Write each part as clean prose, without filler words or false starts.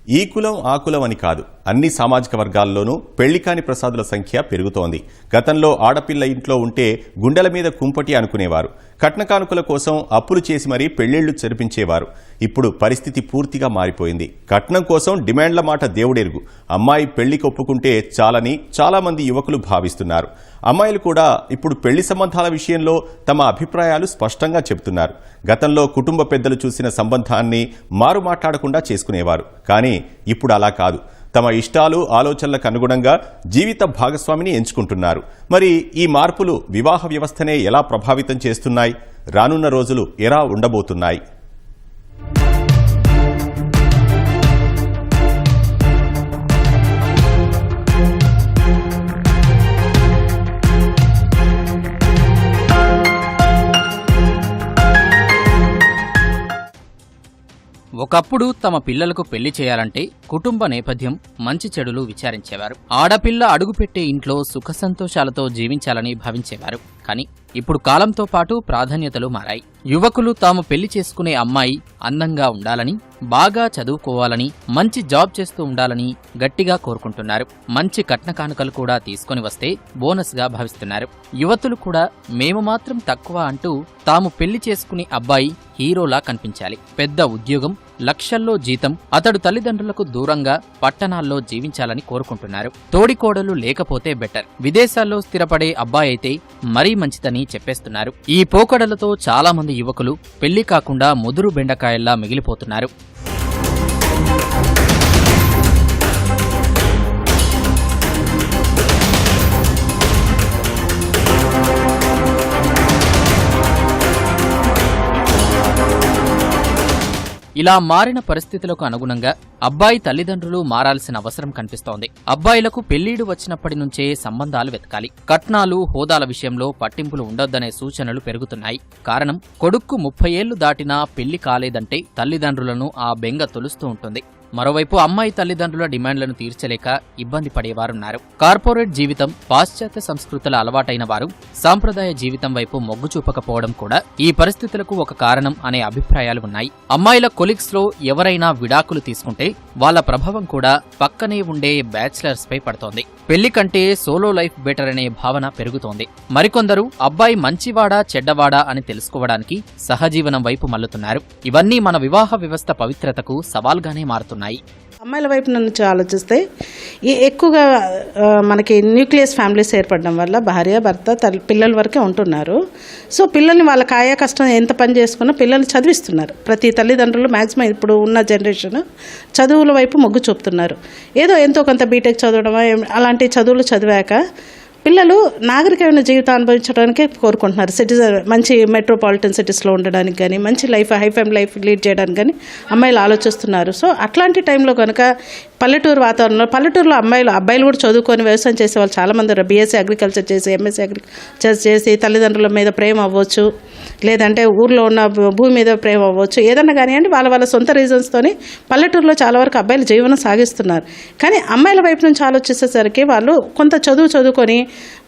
ఈ కులం ఆ కులం అని కాదు, అన్ని సామాజిక వర్గాల్లోనూ పెళ్లికాని ప్రసాదుల సంఖ్య పెరుగుతోంది. గతంలో ఆడపిల్ల ఇంట్లో ఉంటే గుండెల మీద కుంపటి అనుకునేవారు. కట్నకానుకల కోసం అప్పులు చేసి మరీ పెళ్లిళ్లు జరిపించేవారు. ఇప్పుడు పరిస్థితి పూర్తిగా మారిపోయింది. కట్నం కోసం డిమాండ్ల మాట దేవుడెరుగు. అమ్మాయి పెళ్లికి ఒప్పుకుంటే చాలని చాలామంది యువకులు భావిస్తున్నారు. అమ్మాయిలు కూడా ఇప్పుడు పెళ్లి సంబంధాల విషయంలో తమ అభిప్రాయాలు స్పష్టంగా చెబుతున్నారు. గతంలో కుటుంబ పెద్దలు చూసిన సంబంధాన్ని మారు మాట్లాడకుండా చేసుకునేవారు. కానీ ఇప్పుడు అలా కాదు. తమ ఇష్టాలు ఆలోచనలకు అనుగుణంగా జీవిత భాగస్వామిని ఎంచుకుంటున్నారు. మరి ఈ మార్పులు వివాహ వ్యవస్థనే ఎలా ప్రభావితం చేస్తున్నాయి? రానున్న రోజులు ఎలా ఉండబోతున్నాయి? ఒకప్పుడు తమ పిల్లలకు పెళ్లి చేయాలంటే కుటుంబ నేపథ్యం, మంచి చెడులు విచారించేవారు. ఆడపిల్ల అడుగుపెట్టే ఇంట్లో సుఖ సంతోషాలతో జీవించాలని భావించేవారు. కానీ ఇప్పుడు కాలంతో పాటు ప్రాధాన్యతలు మారాయి. యువకులు తాము పెళ్లి చేసుకునే అమ్మాయి అందంగా ఉండాలని, బాగా చదువుకోవాలని, మంచి జాబ్ చేస్తూ ఉండాలని గట్టిగా కోరుకుంటున్నారు. మంచి కట్న కానుకలు కూడా తీసుకొని వస్తే బోనస్ గా భావిస్తున్నారు. యువతులు కూడా మేము మాత్రం తక్కువ అంటూ తాము పెళ్లి చేసుకునే అబ్బాయి హీరోలా కనిపించాలి, పెద్ద ఉద్యోగం, లక్షల్లో జీతం, అతడు తల్లిదండ్రులకు దూరంగా పట్టణాల్లో జీవించాలని కోరుకుంటున్నారు. తోడికోడలు లేకపోతే బెటర్, విదేశాల్లో స్థిరపడే అబ్బాయైతే మరీ మంచిదని చెప్పేస్తున్నారు. ఈ పోకడలతో చాలా మంది యువకులు పెళ్లి కాకుండా ముదురు బెండకాయల్లా మిగిలిపోతున్నారు. ఇలా మారిన పరిస్థితులకు అనుగుణంగా అబ్బాయి తల్లిదండ్రులు మారాల్సిన అవసరం కనిపిస్తోంది. అబ్బాయిలకు పెళ్లిడు వచ్చినప్పటి నుంచే సంబంధాలు వెతకాలి. కట్నాలు, హోదాల విషయంలో పట్టింపులు ఉండొద్దనే సూచనలు పెరుగుతున్నాయి. కారణం, కొడుక్కు 30 ఏళ్లు దాటినా పెళ్లి కాలేదంటే తల్లిదండ్రులను ఆ బెంగ తొలుస్తూ ఉంటుంది. మరోవైపు అమ్మాయి తల్లిదండ్రుల డిమాండ్లను తీర్చలేక ఇబ్బంది పడేవారున్నారు. కార్పొరేట్ జీవితం, పాశ్చాత్య సంస్కృతుల అలవాటైన వారు సాంప్రదాయ జీవితం వైపు మొగ్గు చూపకపోవడం కూడా ఈ పరిస్థితులకు ఒక కారణం అనే అభిప్రాయాలు ఉన్నాయి. అమ్మాయిల కొలీగ్స్ లో ఎవరైనా విడాకులు తీసుకుంటే వాళ్ల ప్రభావం కూడా పక్కనే ఉండే బ్యాచిలర్స్ పై పడుతోంది. పెళ్లి కంటే సోలో లైఫ్ బెటర్ అనే భావన పెరుగుతోంది. మరికొందరు అబ్బాయి మంచివాడా చెడ్డవాడా అని తెలుసుకోవడానికి సహజీవనం వైపు మల్లుతున్నారు. ఇవన్నీ మన వివాహ వ్యవస్థ పవిత్రతకు సవాల్గానే మారుతున్నాయి. అమ్మాయిల వైపు నుంచి ఆలోచిస్తే ఎక్కువగా మనకి న్యూక్లియస్ ఫ్యామిలీస్ ఏర్పడడం వల్ల భార్య, భర్త, పిల్లల వరకే ఉంటున్నారు. సో పిల్లల్ని వాళ్ళ కాయ కష్టం ఎంత పని చేసుకున్నా పిల్లల్ని చదివిస్తున్నారు. ప్రతి తల్లిదండ్రులు మ్యాక్సిమం ఇప్పుడు ఉన్న జనరేషన్ చదువుల వైపు మొగ్గు చూపుతున్నారు. ఏదో ఎంతో కొంత బీటెక్ చదవడం అలాంటి చదువులు చదివాక పిల్లలు నాగరికమైన జీవితం అనుభవించడానికే కోరుకుంటున్నారు. మంచి మెట్రోపాలిటన్ సిటీస్లో ఉండడానికి కానీ, మంచి లైఫ్, హైఫైమ్ లైఫ్ లీడ్ చేయడానికి కానీ అమ్మాయిలు ఆలోచిస్తున్నారు. సో అట్లాంటి టైంలో కనుక పల్లెటూరు వాతావరణంలో, పల్లెటూరులో అబ్బాయిలు కూడా చదువుకొని వ్యవసాయం చేసే వాళ్ళు చాలామంది ఉన్నారు. బీఎస్సీ అగ్రికల్చర్ చేసి, ఎంఎస్సీ అగ్రికల్చర్ చేసి తల్లిదండ్రుల మీద ప్రేమ అవ్వచ్చు, లేదంటే ఊర్లో ఉన్న భూమి మీద ప్రేమ అవ్వచ్చు, ఏదన్నా కానివ్వండి, వాళ్ళ సొంత రీజన్స్తోని పల్లెటూరులో చాలా వరకు అబ్బాయిలు జీవనం సాగిస్తున్నారు. కానీ అమ్మాయిల వైపు నుంచి ఆలోచించేసరికి వాళ్ళు కొంత చదువుకొని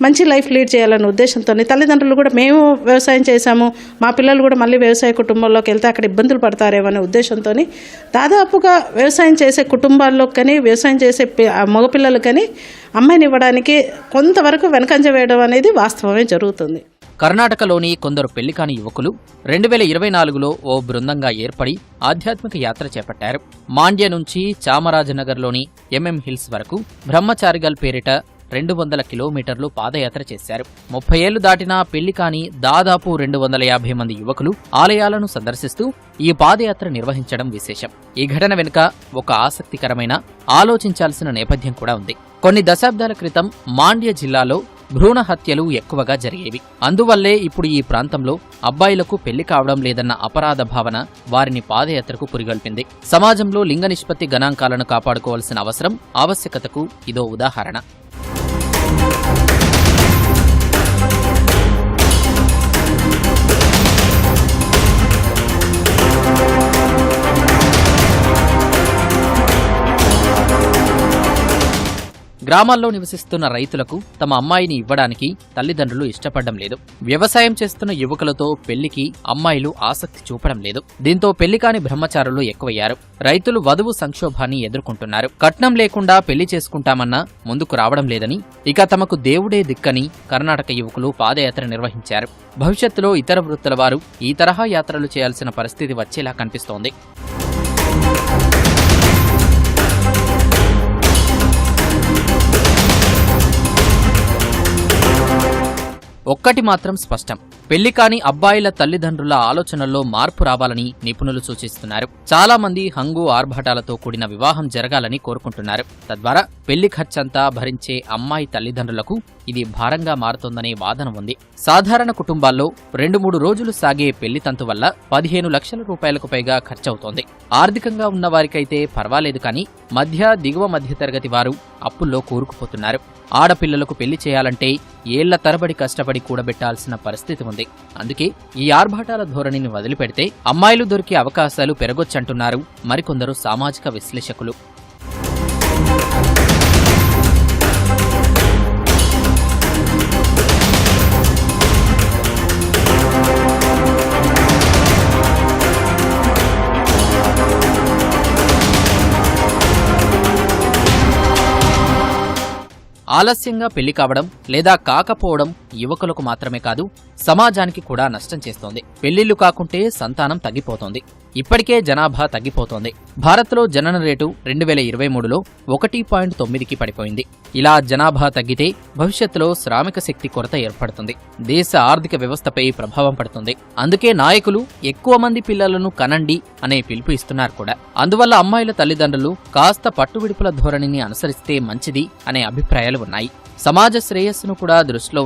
మంచి లైఫ్ లీడ్ చేయాలనే ఉద్దేశంతో తల్లిదండ్రులు కూడా మేము వ్యవసాయం చేశాము, మా పిల్లలు కూడా మళ్ళీ వ్యవసాయ కుటుంబంలోకి వెళ్తే అక్కడ ఇబ్బందులు పడతారేమో అనే ఉద్దేశంతో దాదాపుగా వ్యవసాయం చేసే కుటుంబాల్లో కానీ, వ్యవసాయం చేసే మగపిల్లలు కానీ అమ్మాయిని ఇవ్వడానికి కొంతవరకు వెనకంజ వేయడం అనేది వాస్తవమే జరుగుతుంది. కర్ణాటకలోని కొందరు పెళ్లికాని యువకులు 2024లో ఓ బృందంగా ఏర్పడి ఆధ్యాత్మిక యాత్ర చేపట్టారు. మాండ్య నుంచి చామరాజనగర్లోని ఎంఎం హిల్స్ వరకు బ్రహ్మచారిగల్ పేరిట 200 కిలోమీటర్లు పాదయాత్ర చేశారు. 30 ఏళ్లు దాటినా పెళ్లి కాని దాదాపు 250 మంది యువకులు ఆలయాలను సందర్శిస్తూ ఈ పాదయాత్ర నిర్వహించడం విశేషం. ఈ ఘటన వెనుక ఒక ఆసక్తికరమైన, ఆలోచించాల్సిన నేపథ్యం కూడా ఉంది. కొన్ని దశాబ్దాల క్రితం మాండ్య జిల్లాలో భ్రూణ హత్యలు ఎక్కువగా జరిగేవి. అందువల్లే ఇప్పుడు ఈ ప్రాంతంలో అబ్బాయిలకు పెళ్లి కావడం లేదన్న అపరాధ భావన వారిని పాదయాత్రకు పురిగొల్పింది. సమాజంలో లింగ నిష్పత్తి గణాంకాలను కాపాడుకోవాల్సిన అవసరం, ఆవశ్యకతకు ఇదో ఉదాహరణ. గ్రామాల్లో నివసిస్తున్న రైతులకు తమ అమ్మాయిని ఇవ్వడానికి తల్లిదండ్రులు ఇష్టపడడం లేదు. వ్యవసాయం చేస్తున్న యువకులతో పెళ్లికి అమ్మాయిలు ఆసక్తి చూపడం లేదు. దీంతో పెళ్లికాని బ్రహ్మచారులు ఎక్కువయ్యారు. రైతులు వధువు సంక్షోభాన్ని ఎదుర్కొంటున్నారు. కట్నం లేకుండా పెళ్లి చేసుకుంటామన్నా ముందుకు రావడం లేదని, ఇక తమకు దేవుడే దిక్కని కర్ణాటక యువకులు పాదయాత్ర నిర్వహించారు. భవిష్యత్తులో ఇతర వృత్తుల వారు ఈ తరహా యాత్రలు చేయాల్సిన పరిస్థితి వచ్చేలా కనిపిస్తోంది. ఒక్కటి మాత్రం స్పష్టం, పెళ్లి కాని అబ్బాయిల తల్లిదండ్రుల ఆలోచనల్లో మార్పు రావాలని నిపుణులు సూచిస్తున్నారు. చాలా మంది హంగు ఆర్భాటాలతో కూడిన వివాహం జరగాలని కోరుకుంటున్నారు. తద్వారా పెళ్లి ఖర్చంతా భరించే అమ్మాయి తల్లిదండ్రులకు ఇది భారంగా మారుతోందనే వాదన ఉంది. సాధారణ కుటుంబాల్లో 2-3 రోజులు సాగే పెళ్లి తంతు వల్ల 15 లక్షల రూపాయలకు పైగా ఖర్చవుతోంది. ఆర్థికంగా ఉన్నవారికైతే పర్వాలేదు, కానీ దిగువ మధ్యతరగతి వారు అప్పుల్లో కూరుకుపోతున్నారు. ఆడపిల్లలకు పెళ్లి చేయాలంటే ఏళ్ల తరబడి కష్టపడి కూడబెట్టాల్సిన పరిస్థితి ఉంది. అందుకే ఈ ఆర్భాటాల ధోరణిని వదిలిపెడితే అమ్మాయిలు దొరికే అవకాశాలు పెరగొచ్చంటున్నారు మరికొందరు సామాజిక విశ్లేషకులు. ఆలస్యంగా పెళ్లి కావడం లేదా కాకపోవడం యువకులకు మాత్రమే కాదు, సమాజానికి కూడా నష్టం చేస్తోంది. పెళ్లిళ్లు కాకుంటే సంతానం తగ్గిపోతోంది. ఇప్పటికే జనాభా తగ్గిపోతోంది. భారత్లో జనన రేటు 2023లో 1.9కి పడిపోయింది. ఇలా జనాభా తగ్గితే భవిష్యత్తులో శ్రామిక శక్తి కొరత ఏర్పడుతుంది. దేశ ఆర్థిక వ్యవస్థపై ప్రభావం పడుతుంది. అందుకే నాయకులు ఎక్కువ మంది పిల్లలను కనండి అనే పిలుపు ఇస్తున్నారు కూడా. అందువల్ల అమ్మాయిల తల్లిదండ్రులు కాస్త పట్టువిడుపుల ధోరణిని అనుసరిస్తే మంచిది అనే అభిప్రాయాలు ఉన్నాయి. సమాజ శ్రేయస్సును కూడా దృష్టిలో